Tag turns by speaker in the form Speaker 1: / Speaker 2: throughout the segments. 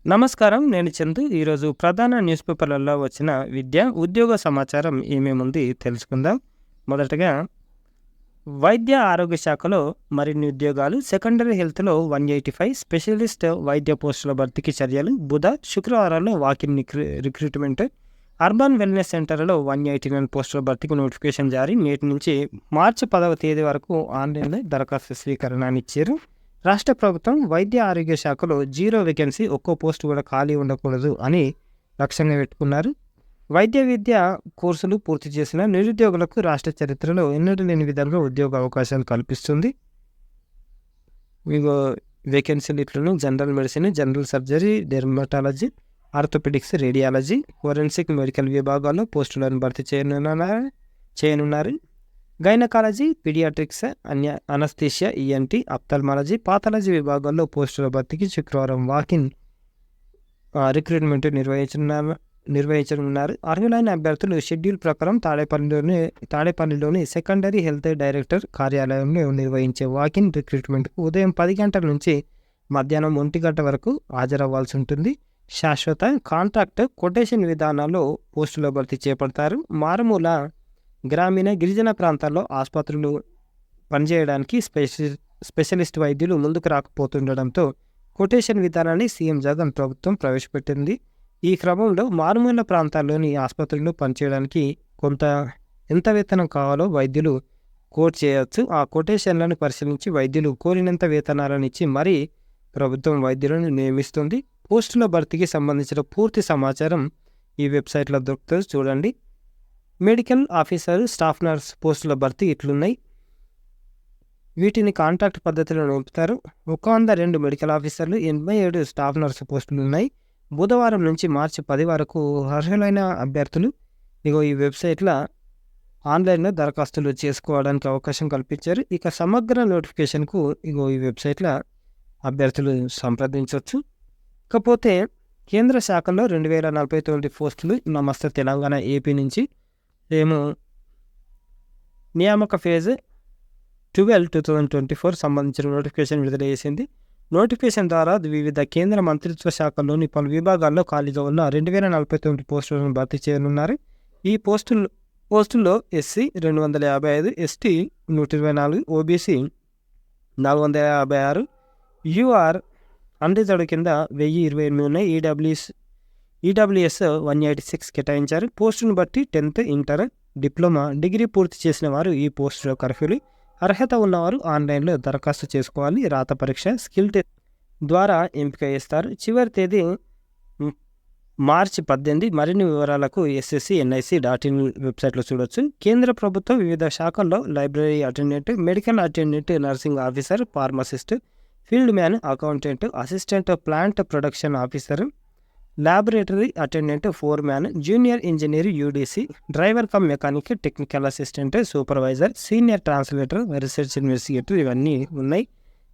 Speaker 1: నమస్కారం. నేను చందు. ఈరోజు ప్రధాన న్యూస్ పేపర్లలో వచ్చిన విద్య, ఉద్యోగ సమాచారం ఏమేముంది తెలుసుకుందాం. మొదటగా వైద్య ఆరోగ్య శాఖలో మరిన్ని ఉద్యోగాలు. సెకండరీ హెల్త్‌లో 185 స్పెషలిస్ట్ వైద్య పోస్టుల భర్తీకి చర్యలు. బుధ, శుక్రవారాల్లో వాకిన్ రిక్రూట్‌మెంట్. అర్బన్ వెల్‌నెస్ సెంటర్‌లో 189 పోస్టుల భర్తీకి నోటిఫికేషన్ జారీ. నేటి నుంచి మార్చి 10వ తేదీ వరకు ఆన్‌లైన్‌లో దరఖాస్తు స్వీకరణ అని ఇచ్చారు. రాష్ట్ర ప్రభుత్వం వైద్య ఆరోగ్య శాఖలో 0 వేకెన్సీ, ఒక్కో పోస్టు కూడా ఖాళీ ఉండకూడదు అని లక్ష్యంగా పెట్టుకున్నారు. వైద్య విద్య కోర్సులు పూర్తి చేసిన నిరుద్యోగులకు రాష్ట్ర చరిత్రలో ఎన్నడూ లేని విధంగా ఉద్యోగ అవకాశాలు కల్పిస్తుంది. ఇగో వేకెన్సీలు ఇట్లను: general medicine, general surgery, dermatology, orthopaedics, radiology, forensic medical విభాగాల్లో పోస్టులను భర్తీ చేయనున్నారు. Gynaecology, paediatrics, anaesthesia, ENT, ophthalmology, pathology విభాగాల్లో పోస్టుల భర్తీకి శుక్రవారం వాకిన్ రిక్రూట్మెంట్ నిర్వహించనున్నారు. అర్హులైన అభ్యర్థులు షెడ్యూల్ ప్రకారం తాడేపల్లిలోని సెకండరీ హెల్త్ డైరెక్టర్ కార్యాలయంలో నిర్వహించే వాకిన్ రిక్రూట్మెంట్కు ఉదయం 10 గంటల నుంచి మధ్యాహ్నం 1 గంట వరకు హాజరవ్వాల్సి ఉంటుంది. శాశ్వత, కాంట్రాక్ట్, కొటేషన్ విధానాల్లో పోస్టుల భర్తీ చేపడతారు. మారుమూల, గ్రామీణ, గిరిజన ప్రాంతాల్లో ఆసుపత్రులు పనిచేయడానికి స్పెషలిస్ట్ వైద్యులు ముందుకు రాకపోతుండడంతో కొటేషన్ విధానాన్ని సీఎం జగన్ ప్రభుత్వం ప్రవేశపెట్టింది. ఈ క్రమంలో మారుమూల ప్రాంతాల్లోని ఆసుపత్రులు పనిచేయడానికి ఎంత వేతనం కావాలో వైద్యులు కోట్ చేయవచ్చు. ఆ కొటేషన్లను పరిశీలించి వైద్యులు కోరినంత వేతనాలను ఇచ్చి మరీ ప్రభుత్వం వైద్యులను నియమిస్తుంది. పోస్టుల భర్తీకి సంబంధించిన పూర్తి సమాచారం ఈ వెబ్సైట్లో దొరుకుతుంది, చూడండి. మెడికల్ ఆఫీసర్, స్టాఫ్ నర్స్ పోస్టుల భర్తీ ఇట్లున్నాయి. వీటిని కాంట్రాక్ట్ పద్ధతిలో నింపుతారు. 102 మెడికల్ ఆఫీసర్లు, 87 స్టాఫ్ నర్సు పోస్టులు ఉన్నాయి. బుధవారం నుంచి మార్చి 10 వరకు అర్హులైన అభ్యర్థులు ఈ వెబ్సైట్లో ఆన్లైన్లో దరఖాస్తులు చేసుకోవడానికి అవకాశం కల్పించారు. ఇక సమగ్ర నోటిఫికేషన్కు ఈ వెబ్సైట్లో అభ్యర్థులు సంప్రదించవచ్చు. ఇకపోతే కేంద్ర శాఖల్లో 2049 పోస్టులు నమస్తే తెలంగాణ, ఏపీ నుంచి నియామక ఫేజ్ 12/2024 సంబంధించిన నోటిఫికేషన్ విడుదల చేసింది. నోటిఫికేషన్ ద్వారా వివిధ కేంద్ర మంత్రిత్వ శాఖల్లోని పలు విభాగాల్లో ఖాళీగా ఉన్న 2049 పోస్టులను భర్తీ చేయనున్నారు. ఈ పోస్టుల్లో SC 255, ST 124, OBC 456, UR unreserved కింద 1028 ఉన్నాయి. ఈడబ్ల్యూఎస్ 186 కేటాయించారు. పోస్టును బట్టి 10th, ఇంటర్, డిప్లొమా, డిగ్రీ పూర్తి చేసిన వారు ఈ పోస్టులకు అర్హులు. అర్హత ఉన్నవారు ఆన్లైన్లో దరఖాస్తు చేసుకోవాలి. రాత పరీక్ష, స్కిల్ టెస్ట్ ద్వారా ఎంపిక చేస్తారు. చివరి తేదీ మార్చి 18. మరిన్ని వివరాలకు ssc.nic.in వెబ్సైట్లో చూడవచ్చు. కేంద్ర ప్రభుత్వం వివిధ శాఖల్లో library attendant, medical attendant, nursing officer, pharmacist, field man, accountant, assistant plant production officer, laboratory attendant, four man, junior engineer, UDC, driver cum mechanic, technical assistant, supervisor, senior translator, research investigator ఇవన్నీ ఉన్నాయి.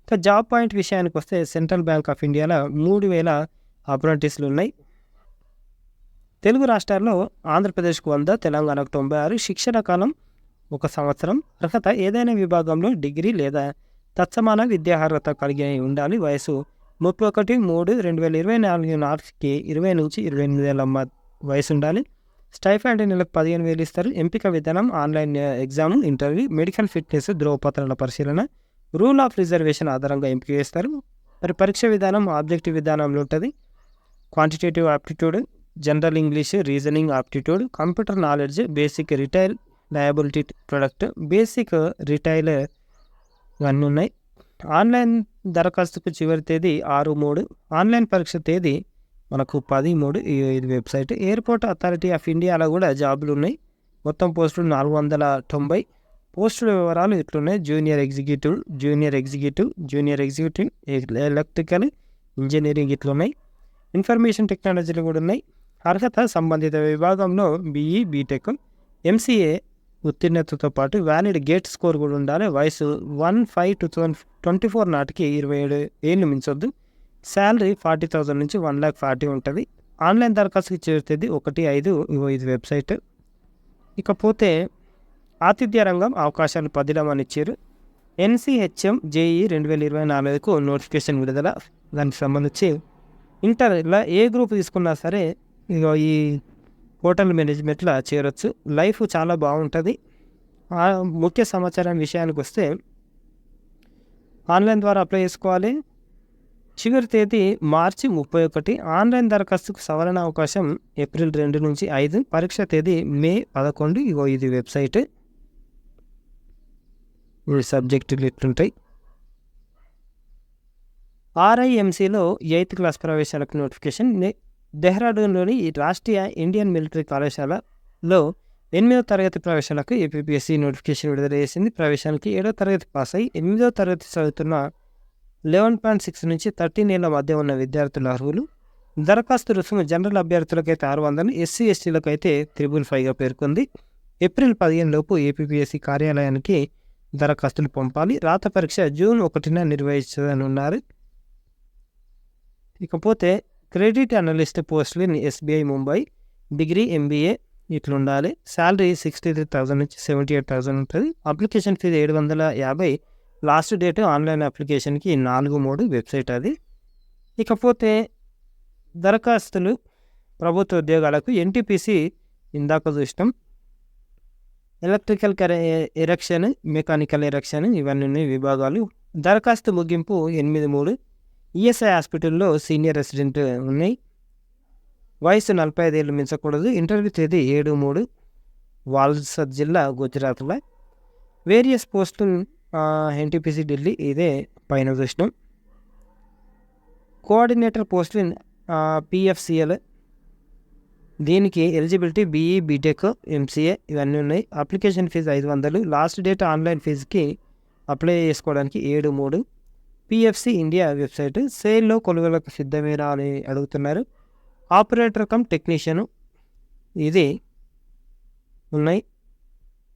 Speaker 1: ఇక job point విషయానికి వస్తే central bank of ఇండియాలో 3000 అప్రెంటిస్లు ఉన్నాయి. తెలుగు రాష్ట్రాల్లో ఆంధ్రప్రదేశ్కు 100, తెలంగాణకు 96. శిక్షణ కాలం 1 సంవత్సరం. అర్హత ఏదైనా విభాగంలో డిగ్రీ లేదా తత్సమాన విద్యార్హత కలిగి ఉండాలి. వయసు 31/3/2024 నాటికి 20 నుంచి 28 ఏళ్ల వయసు ఉండాలి. స్టైఫండ్ నెలకు 15,000 ఇస్తారు. ఎంపిక విధానం online exam, interview, medical fitness, ధ్రువపత్రాల పరిశీలన, రూల్ ఆఫ్ రిజర్వేషన్ ఆధారంగా ఎంపిక చేస్తారు. పరీక్ష విధానం ఆబ్జెక్టివ్ విధానంలో ఉంటుంది. Quantitative aptitude, general English, reasoning aptitude, computer knowledge, basic retail liability product, basic retail ఇవన్నీ ఉన్నాయి. ఆన్లైన్ దరఖాస్తుకు చివరి తేదీ 6/3. ఆన్లైన్ పరీక్ష తేదీ మనకు 10/3. ఇది వెబ్సైట్. ఎయిర్పోర్ట్ అథారిటీ ఆఫ్ ఇండియాలో కూడా జాబులు ఉన్నాయి. మొత్తం పోస్టులు 490. పోస్టుల వివరాలు ఇట్లున్నాయి: జూనియర్ ఎగ్జిక్యూటివ్, ఎలక్ట్రికల్ ఇంజనీరింగ్ ఇట్లున్నాయి. ఇన్ఫర్మేషన్ టెక్నాలజీలు కూడా ఉన్నాయి. అర్హత సంబంధిత విభాగంలో బీఈ, బీటెక్, ఎంసీఏ ఉత్తీర్ణతతో పాటు వ్యాలిడ్ గేట్ స్కోర్ కూడా ఉండాలి. వయసు 1/5/2024 నాటికి 27 ఏళ్ళు మించొద్దు. శాలరీ 40,000 నుంచి 1,40,000 ఉంటుంది. ఆన్లైన్ దరఖాస్తుకి చేరుతుంది 1/5. ఇది వెబ్సైట్. ఇకపోతే ఆతిథ్య రంగం అవకాశాలు 10 ఇచ్చారు. ఎన్సీహెచ్ఎం జేఈ 2024కు నోటిఫికేషన్ విడుదల. దానికి సంబంధించి ఇంటర్‌లో ఏ గ్రూప్ తీసుకున్నా సరే ఇగో ఈ హోటల్ మేనేజ్మెంట్‌లో చేరొచ్చు. లైఫ్ చాలా బాగుంటుంది. ముఖ్య సమాచారం విషయానికొస్తే ఆన్లైన్ ద్వారా అప్లై చేసుకోవాలి. చివరి తేదీ మార్చి 31. ఆన్లైన్ దరఖాస్తుకు సవరణ అవకాశం ఏప్రిల్ 2 నుంచి 5. పరీక్ష తేదీ మే 11. ఇగో ఇది వెబ్సైట్. ఈ సబ్జెక్టులు ఇట్లుంటాయి. RIMCలో 8th క్లాస్ ప్రవేశాలకు నోటిఫికేషన్. డెహ్రాడూన్లోని రాష్ట్రీయ ఇండియన్ మిలిటరీ కళాశాలలో 8వ తరగతి ప్రవేశాలకు APPSC నోటిఫికేషన్ విడుదల చేసింది. ప్రవేశానికి 7వ తరగతి పాస్ అయ్యి 8వ తరగతి చదువుతున్న 11.6 నుంచి 13 ఏళ్ల మధ్య ఉన్న విద్యార్థుల అర్హులు. దరఖాస్తు రుసుము జనరల్ అభ్యర్థులకైతే 600, SC STలకు అయితే 555గా పేర్కొంది. ఏప్రిల్ 15 లోపు APPSC కార్యాలయానికి దరఖాస్తులు పంపాలి. రాత పరీక్ష జూన్ 1న నిర్వహించనున్నారు. ఇకపోతే క్రెడిట్ అనలిస్ట్ పోస్టులు SBI ముంబై. డిగ్రీ MBA ఇట్లుండాలి. శాలరీ 63,000 నుంచి 78,000 ఉంటుంది. Application fee 750. Last date online అప్లికేషన్కి 4/3 వెబ్సైట్ అది. ఇకపోతే దరఖాస్తులు ప్రభుత్వ ఉద్యోగాలకు NTPC ఇందాక చూసినాం. ఎలక్ట్రికల్ ఎరెక్షన్, మెకానికల్ ఎరెక్షన్ ఇవన్నీ ఉన్నాయి విభాగాలు. దరఖాస్తు ముగింపు 8/3. ESI హాస్పిటల్లో సీనియర్ రెసిడెంట్ ఉన్నాయి. వయసు 45 ఏళ్ళు మించకూడదు. ఇంటర్వ్యూ తేదీ 7/3. వాల్సద్ జిల్లా గుజరాత్లో. వేరియస్ పోస్టులు NTPC ఢిల్లీ ఇదే పైన చూసినాం. కోఆర్డినేటర్ పోస్టులు PFCL. దీనికి ఎలిజిబిలిటీ BE, BTech, MCA ఇవన్నీ ఉన్నాయి. Application fee 500. Last date online ఫీజుకి అప్లై చేసుకోవడానికి 7/3. PFC India website. సేల్లో కొలువులకు సిద్ధమేనా అని అడుగుతున్నారు. ఆపరేటర్ కమ్ టెక్నీషియను ఇది ఉన్నాయి.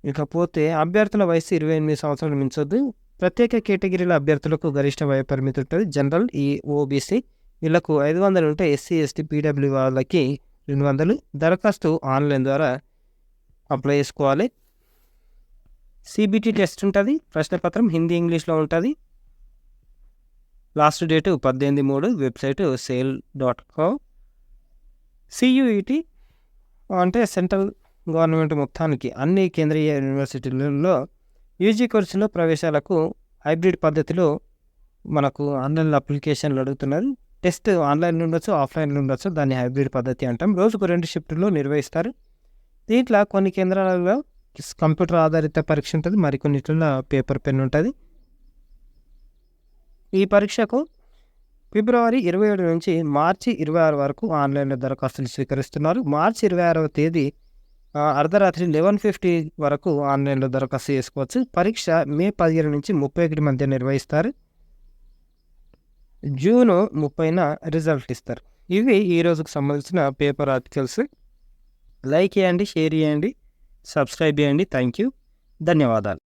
Speaker 1: ఇకపోతే అభ్యర్థుల వయసు 28 సంవత్సరాలు మించొద్దు. ప్రత్యేక కేటగిరీల అభ్యర్థులకు గరిష్ట వయ పరిమితి ఉంటుంది. జనరల్, OBC వీళ్ళకు 500 ఉంటే SC ST PW వాళ్ళకి 200. దరఖాస్తు ఆన్లైన్ ద్వారా అప్లై చేసుకోవాలి. CBT టెస్ట్ ఉంటుంది. ప్రశ్నపత్రం హిందీ ఇంగ్లీష్లో ఉంటుంది. Last date 18/3. Website sale.com. CUET అంటే సెంట్రల్ గవర్నమెంట్ మొత్తానికి అన్ని కేంద్రీయ యూనివర్సిటీలలో UG కోర్సులో ప్రవేశాలకు హైబ్రిడ్ పద్ధతిలో మనకు ఆన్లైన్లో అప్లికేషన్లు అడుగుతున్నారు. టెస్ట్ ఆన్లైన్లో ఉండొచ్చు, ఆఫ్లైన్లో ఉండొచ్చు. దాన్ని హైబ్రిడ్ పద్ధతి అంటాం. రోజుకు 2 షిఫ్టుల్లో నిర్వహిస్తారు. దీంట్లో కొన్ని కేంద్రాలలో కంప్యూటర్ ఆధారిత పరీక్ష ఉంటుంది, మరికొన్నిట్లో పేపర్ పెన్ ఉంటుంది. ఈ పరీక్షకు ఫిబ్రవరి 27 నుంచి మార్చి 26 వరకు ఆన్లైన్లో దరఖాస్తులు స్వీకరిస్తున్నారు. మార్చి 26వ తేదీ అర్ధరాత్రి 11:50 వరకు ఆన్లైన్లో దరఖాస్తు చేసుకోవచ్చు. పరీక్ష మే 15 నుంచి 31 మధ్య నిర్వహిస్తారు. జూన్ 30న రిజల్ట్ ఇస్తారు. ఇవి ఈ రోజుకు సంబంధించిన పేపర్ ఆర్టికల్స్. లైక్ చేయండి, షేర్ చేయండి, సబ్స్క్రైబ్ చేయండి. థ్యాంక్ యూ, ధన్యవాదాలు.